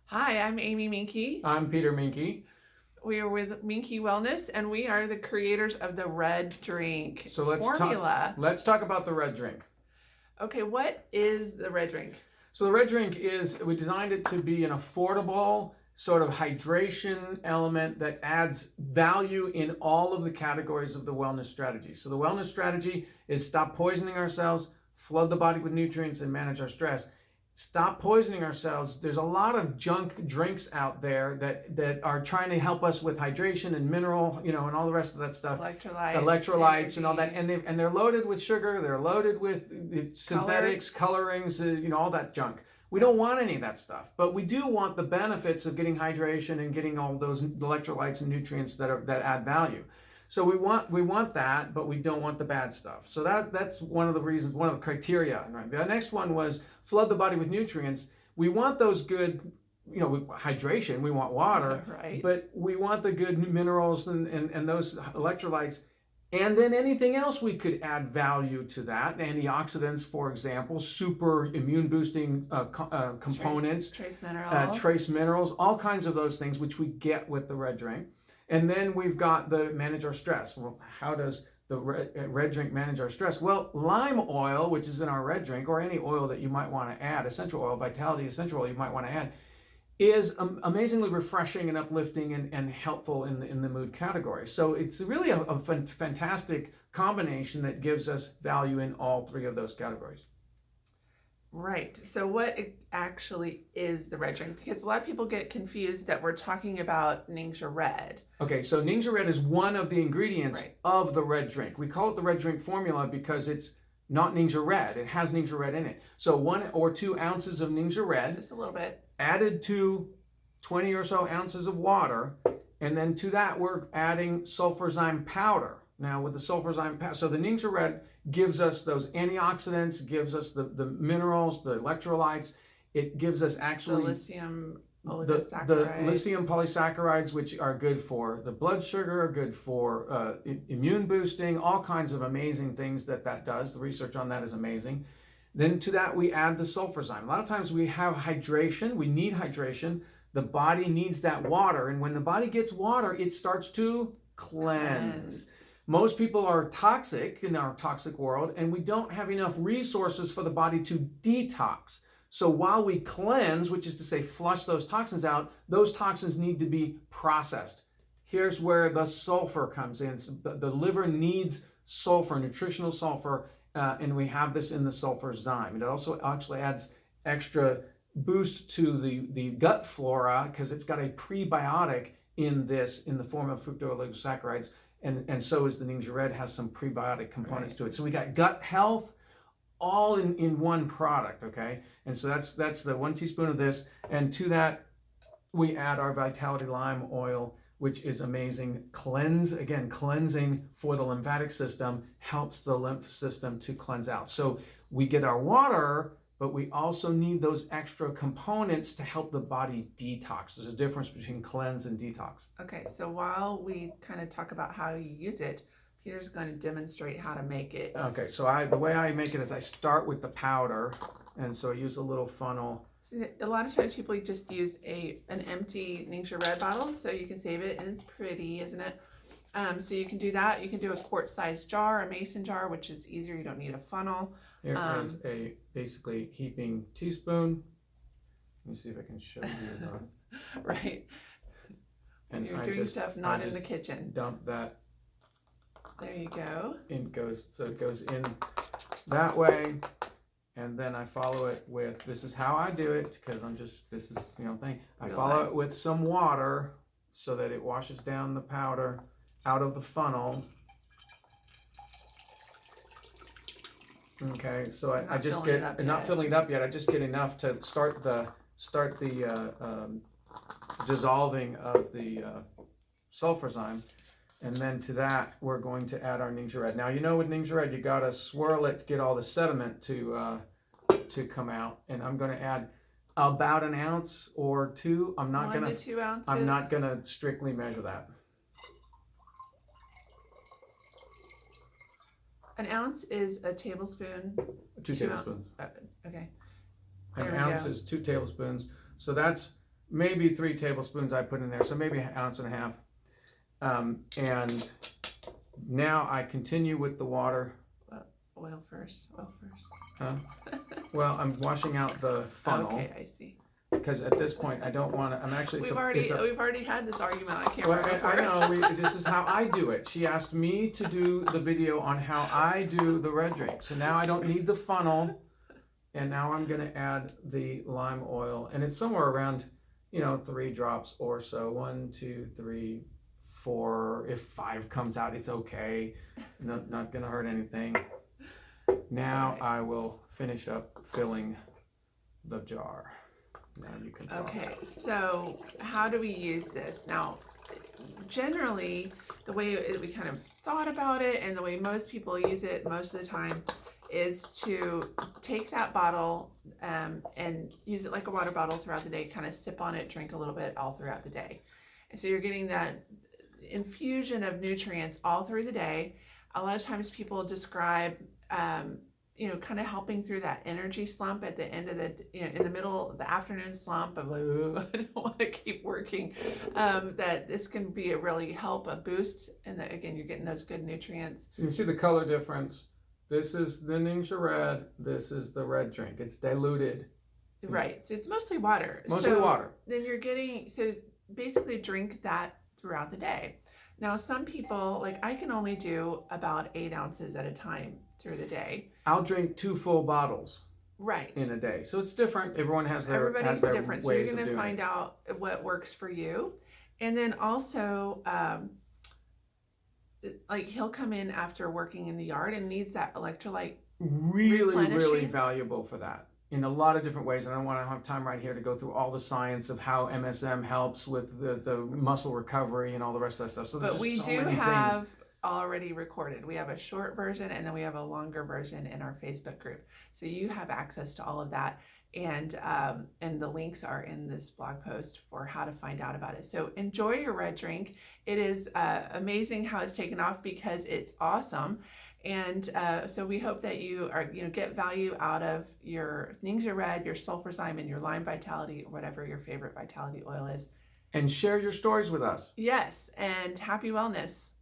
Hi, I'm Amy Minke. I'm Peter Minke. We are with Minke Wellness, and we are the creators of the Red Drink So formula. Let's talk about the red drink. Okay, what is the Red Drink? So the red drink we designed it to be an affordable sort of hydration element that adds value in all of the categories of the wellness strategy. So the wellness strategy is stop poisoning ourselves, flood the body with nutrients, and manage our stress. Stop poisoning ourselves. There's a lot of junk drinks out there that are trying to help us with hydration and mineral, and all the rest of that stuff. Electrolytes and all that, and they're loaded with sugar. They're loaded with synthetics, colorings, all that junk. We don't want any of that stuff, but we do want the benefits of getting hydration and getting all those electrolytes and nutrients that add value. So we want that, but we don't want the bad stuff. So that's one of the reasons, one of the criteria. Right? The next one was flood the body with nutrients. We want those good, hydration. We want water, right. But we want the good minerals and those electrolytes. And then anything else we could add value to that. Antioxidants, for example, super immune boosting components. Trace minerals, all kinds of those things, which we get with the red drink. And then we've got the manage our stress. Well, how does the red drink manage our stress? Well, lime oil, which is in our red drink, or any oil that you might want to add, essential oil, vitality essential oil you might want to add, is amazingly refreshing and uplifting and helpful in the mood category. So it's really a fantastic combination that gives us value in all three of those categories. Right. So what actually is the Red Drink? Because a lot of people get confused that we're talking about NingXia Red. Okay, so NingXia Red is one of the ingredients of the red drink. We call it the red drink formula because it's not NingXia Red. It has NingXia Red in it. So 1 or 2 ounces of NingXia Red. Just a little bit. Added to 20 or so ounces of water. And then to that, we're adding Sulfurzyme powder. Now with the Sulfurzyme powder, so the NingXia Red gives us those antioxidants, gives us the minerals, the electrolytes. It gives us actually the lithium polysaccharides, which are good for the blood sugar, good for immune boosting, all kinds of amazing things that does. The research on that is amazing. Then to that we add the Sulfurzyme. A lot of times we have hydration. We need hydration. The body needs that water, and when the body gets water, it starts to cleanse. Most people are toxic in our toxic world, and we don't have enough resources for the body to detox. So while we cleanse, which is to say flush those toxins out, those toxins need to be processed. Here's where the sulfur comes in. So the liver needs sulfur, nutritional sulfur, and we have this in the Sulfurzyme. It also actually adds extra boost to the gut flora because it's got a prebiotic in the form of fructooligosaccharides. And so is the NingXia Red, has some prebiotic components to it. So we got gut health all in one product, okay? And so that's the 1 teaspoon of this. And to that, we add our Vitality Lime Oil, which is amazing. Cleansing for the lymphatic system, helps the lymph system to cleanse out. So we get our water, but we also need those extra components to help the body detox. There's a difference between cleanse and detox. Okay, so while we kind of talk about how you use it, Peter's going to demonstrate how to make it. Okay, so the way I make it is I start with the powder, and so I use a little funnel. So a lot of times people just use an empty NingXia Red bottle, so you can save it, and it's pretty, isn't it? So you can do that. You can do a quart-sized jar, a mason jar, which is easier. You don't need a funnel. Here is a basically heaping teaspoon. Let me see if I can show you that. Right. And you're doing stuff not in the kitchen. Dump that. There you go. It goes in that way, and then I follow it with, this is how I do it because this is thing. I follow it with some water so that it washes down the powder out of the funnel. Okay, so I just get, not filling it up yet, I just get enough to start the dissolving of the Sulfurzyme. And then to that, we're going to add our NingXia Red. Now, with NingXia Red, you gotta swirl it to get all the sediment to come out. And I'm gonna add about 1 ounce or 2. 1 to 2 ounces. I'm not gonna strictly measure that. 1 ounce is a tablespoon. 2 tablespoons. Okay. An ounce is 2 tablespoons. So that's maybe 3 tablespoons I put in there, so maybe an ounce and a half. And now I continue with the water. Oil first. Well, I'm washing out the funnel. Okay, I see. Because at this point, I don't want to. I'm actually. We've already had this argument on camera. Well, I know. This is how I do it. She asked me to do the video on how I do the red drink. So now I don't need the funnel, and now I'm going to add the lime oil, and it's somewhere around, 3 drops or so. 1, 2, 3, 4. If 5 comes out, it's okay. Not going to hurt anything. Now I will finish up filling the jar. Now you can talk. Okay, so how do we use this? Now, generally, the way we kind of thought about it and the way most people use it most of the time is to take that bottle and use it like a water bottle throughout the day, kind of sip on it, drink a little bit all throughout the day. And so you're getting that infusion of nutrients all through the day. A lot of times people describe kind of helping through that energy slump at the end of in the middle of the afternoon slump of like, I don't want to keep working, that this can be a boost. And that, again, you're getting those good nutrients. So you can see the color difference. This is the NingXia Red. This is the red drink. It's diluted. Right. So it's mostly water. Mostly water. Then so basically drink that throughout the day. Now, some people, like I can only do about 8 ounces at a time through the day. I'll drink 2 full bottles. Right. In a day. So it's different. Everybody's different. So you're going to find out what works for you. And then also, like he'll come in after working in the yard and needs that electrolyte. Really valuable for that in a lot of different ways. And I don't want to have time right here to go through all the science of how MSM helps with the muscle recovery and all the rest of that stuff. So but we do have already recorded. We have a short version and then we have a longer version in our Facebook group. So you have access to all of that. And the links are in this blog post for how to find out about it. So enjoy your red drink. It is amazing how it's taken off because it's awesome. And so we hope that you get value out of your NingXia Red, your Sulfurzyme, and your Lime Vitality, or whatever your favorite vitality oil is. And share your stories with us. Yes, and happy wellness.